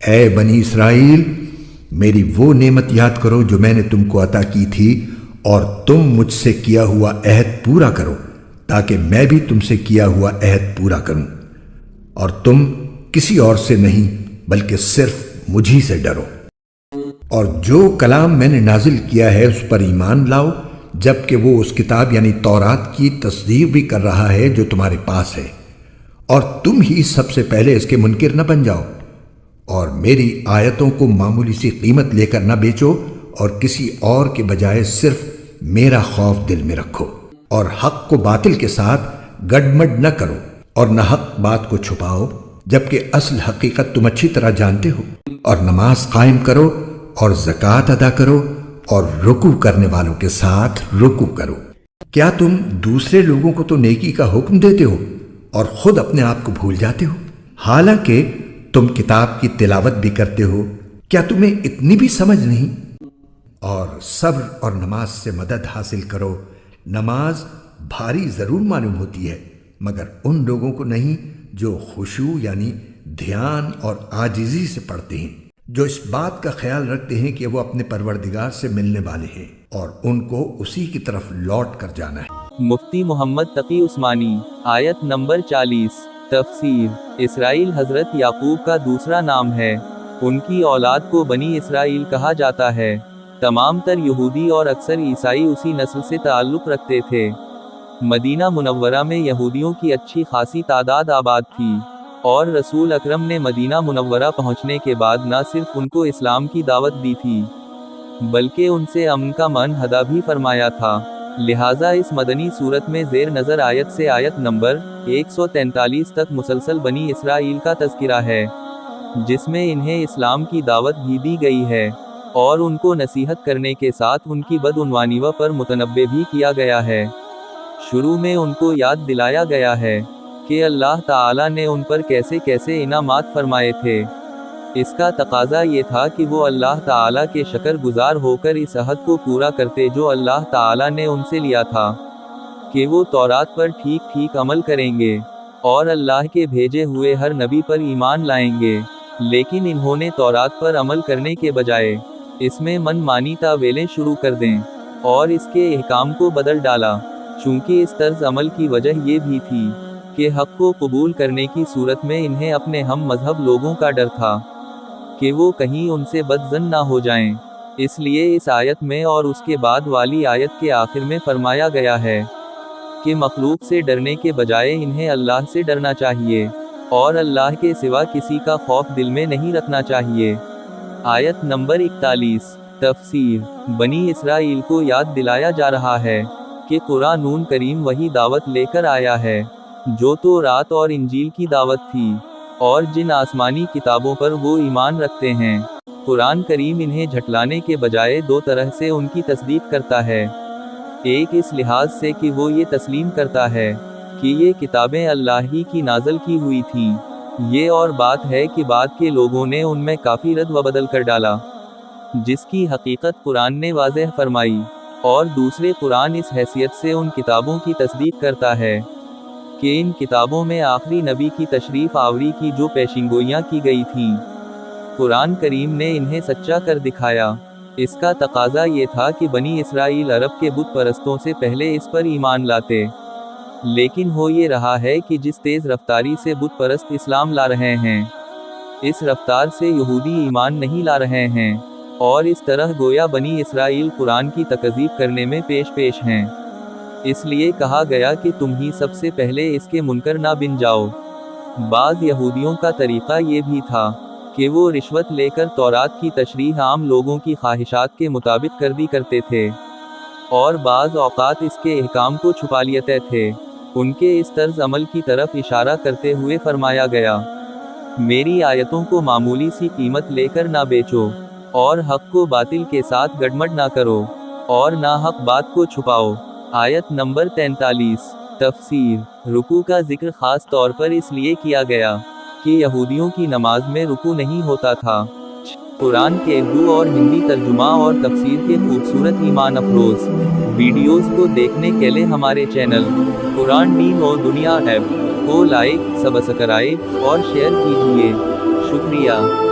اے بنی اسرائیل، میری وہ نعمت یاد کرو جو میں نے تم کو عطا کی تھی، اور تم مجھ سے کیا ہوا عہد پورا کرو تاکہ میں بھی تم سے کیا ہوا عہد پورا کروں، اور تم کسی اور سے نہیں بلکہ صرف مجھی سے ڈرو۔ اور جو کلام میں نے نازل کیا ہے اس پر ایمان لاؤ، جبکہ وہ اس کتاب یعنی تورات کی تصدیق بھی کر رہا ہے جو تمہارے پاس ہے، اور تم ہی سب سے پہلے اس کے منکر نہ بن جاؤ، اور میری آیتوں کو معمولی سی قیمت لے کر نہ بیچو، اور کسی اور کے بجائے صرف میرا خوف دل میں رکھو، اور حق کو باطل کے ساتھ گڈمڈ نہ کرو، اور نہ حق بات کو چھپاؤ، جبکہ اصل حقیقت تم اچھی طرح جانتے ہو، اور نماز قائم کرو اور زکوٰۃ ادا کرو، اور رکوع کرنے والوں کے ساتھ رکوع کرو۔ کیا تم دوسرے لوگوں کو تو نیکی کا حکم دیتے ہو اور خود اپنے آپ کو بھول جاتے ہو؟ حالانکہ تم کتاب کی تلاوت بھی کرتے ہو، کیا تمہیں اتنی بھی سمجھ نہیں؟ اور صبر اور نماز سے مدد حاصل کرو۔ نماز بھاری ضرور معلوم ہوتی ہے، مگر ان لوگوں کو نہیں جو خشوع یعنی دھیان اور عاجزی سے پڑھتے ہیں، جو اس بات کا خیال رکھتے ہیں کہ وہ اپنے پروردگار سے ملنے والے ہیں اور ان کو اسی کی طرف لوٹ کر جانا ہے۔ مفتی محمد تقی عثمانی۔ آیت نمبر 40۔ تفسیر۔ اسرائیل حضرت یعقوب کا دوسرا نام ہے۔ ان کی اولاد کو بنی اسرائیل کہا جاتا ہے۔ تمام تر یہودی اور اکثر عیسائی اسی نسل سے تعلق رکھتے تھے۔ مدینہ منورہ میں یہودیوں کی اچھی خاصی تعداد آباد تھی، اور رسول اکرم نے مدینہ منورہ پہنچنے کے بعد نہ صرف ان کو اسلام کی دعوت دی تھی، بلکہ ان سے امن کا معاہدہ بھی فرمایا تھا۔ لہٰذا اس مدنی صورت میں زیر نظر آیت سے آیت نمبر 143 تک مسلسل بنی اسرائیل کا تذکرہ ہے، جس میں انہیں اسلام کی دعوت بھی دی گئی ہے، اور ان کو نصیحت کرنے کے ساتھ ان کی بدعنوانیوں پر متنبہ بھی کیا گیا ہے۔ شروع میں ان کو یاد دلایا گیا ہے کہ اللہ تعالیٰ نے ان پر کیسے کیسے انعامات فرمائے تھے۔ اس کا تقاضا یہ تھا کہ وہ اللہ تعالیٰ کے شکر گزار ہو کر اس عہد کو پورا کرتے جو اللہ تعالیٰ نے ان سے لیا تھا کہ وہ تورات پر ٹھیک ٹھیک عمل کریں گے اور اللہ کے بھیجے ہوئے ہر نبی پر ایمان لائیں گے، لیکن انہوں نے تورات پر عمل کرنے کے بجائے اس میں من مانی تاویلیں شروع کر دیں اور اس کے احکام کو بدل ڈالا۔ چونکہ اس طرز عمل کی وجہ یہ بھی تھی کہ حق کو قبول کرنے کی صورت میں انہیں اپنے ہم مذہب لوگوں کا ڈر تھا کہ وہ کہیں ان سے بدظن نہ ہو جائیں، اس لیے اس آیت میں اور اس کے بعد والی آیت کے آخر میں فرمایا گیا ہے کہ مخلوق سے ڈرنے کے بجائے انہیں اللہ سے ڈرنا چاہیے اور اللہ کے سوا کسی کا خوف دل میں نہیں رکھنا چاہیے۔ آیت نمبر 41۔ تفسیر۔ بنی اسرائیل کو یاد دلایا جا رہا ہے کہ قرآن کریم وہی دعوت لے کر آیا ہے جو تورات اور انجیل کی دعوت تھی، اور جن آسمانی کتابوں پر وہ ایمان رکھتے ہیں۔ قرآن کریم انہیں جھٹلانے کے بجائے دو طرح سے ان کی تصدیق کرتا ہے۔ ایک اس لحاظ سے کہ وہ یہ تسلیم کرتا ہے کہ یہ کتابیں اللہ ہی کی نازل کی ہوئی تھیں، یہ اور بات ہے کہ بعد کے لوگوں نے ان میں کافی رد و بدل کر ڈالا، جس کی حقیقت قرآن نے واضح فرمائی۔ اور دوسرے قرآن اس حیثیت سے ان کتابوں کی تصدیق کرتا ہے کہ ان کتابوں میں آخری نبی کی تشریف آوری کی جو پیشنگوئیاں کی گئی تھیں، قرآن کریم نے انہیں سچا کر دکھایا۔ اس کا تقاضا یہ تھا کہ بنی اسرائیل عرب کے بت پرستوں سے پہلے اس پر ایمان لاتے، لیکن ہو یہ رہا ہے کہ جس تیز رفتاری سے بت پرست اسلام لا رہے ہیں، اس رفتار سے یہودی ایمان نہیں لا رہے ہیں، اور اس طرح گویا بنی اسرائیل قرآن کی تکذیب کرنے میں پیش ہیں۔ اس لیے کہا گیا کہ تم ہی سب سے پہلے اس کے منکر نہ بن جاؤ۔ بعض یہودیوں کا طریقہ یہ بھی تھا کہ وہ رشوت لے کر تورات کی تشریح عام لوگوں کی خواہشات کے مطابق کر دی کرتے تھے، اور بعض اوقات اس کے احکام کو چھپا لیتے تھے۔ ان کے اس طرز عمل کی طرف اشارہ کرتے ہوئے فرمایا گیا، میری آیتوں کو معمولی سی قیمت لے کر نہ بیچو، اور حق کو باطل کے ساتھ گڈمڈ نہ کرو، اور نہ حق بات کو چھپاؤ۔ آیت نمبر 43۔ تفسیر۔ رکوع کا ذکر خاص طور پر اس لیے کیا گیا کہ یہودیوں کی نماز میں رکوع نہیں ہوتا تھا۔ قرآن کے اردو اور ہندی ترجمہ اور تفسیر کے خوبصورت ایمان افروز ویڈیوز کو دیکھنے کے لیے ہمارے چینل قرآن دین اور دنیا ایپ کو لائک، سبسکرائب اور شیئر کیجیے۔ شکریہ۔